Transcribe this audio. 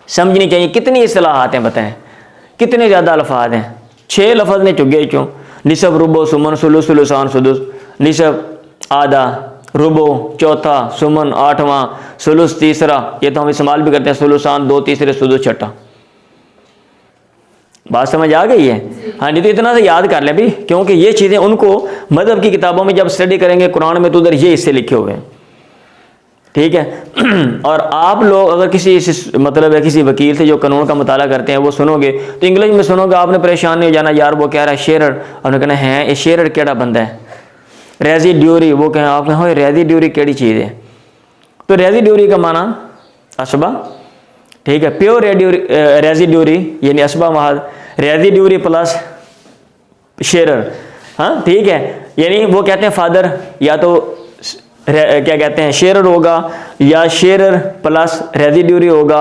समझनी चाहिए। कितनी इस्तिलाहात हैं बताएं, कितने ज़्यादा अल्फाज हैं। 6 लफ्ज़ ने चुगे क्यों, निसब, रुबो, सुमन, सुलुस, सुलुसान, सुदुस। निसब आधा, रुबो चौथा, सुमन आठवां, सुलुस तीसरा, ये तो हम इस्तेमाल भी करते हैं, सुलुसान 2 तीसरे, सुदुस छठा। बात समझ आ गई है? हाँ जी, तो इतना से याद कर लें भी, क्योंकि ये चीज़ें उनको मज़हब की किताबों में जब स्टडी करेंगे कुरान में तो उधर ये हिस्से लिखे हुए हैं, ठीक है। और आप लोग अगर किसी मतलब है किसी वकील से जो कानून का मुताला करते हैं वो सुनोगे तो इंग्लिश में सुनोगे, आपने परेशान नहीं हो जाना, यार वो कह रहा है शेरर, आपने कहना है ये शेरर केड़ा बंदा है। रेजिड्यूरी, वो कहें आप कहें रेजिड्यूरी केड़ी चीज़ है, तो रेजिड्यूरी का माना असबा, ठीक है। प्योर रेजिड्यूरी यानी असबा महज, रेजिड्यूरी प्लस शेरर, हाँ ठीक है। यानी वो कहते हैं फादर या तो क्या कहते हैं शेरर होगा या शेरर प्लस रेजिड्यूरी होगा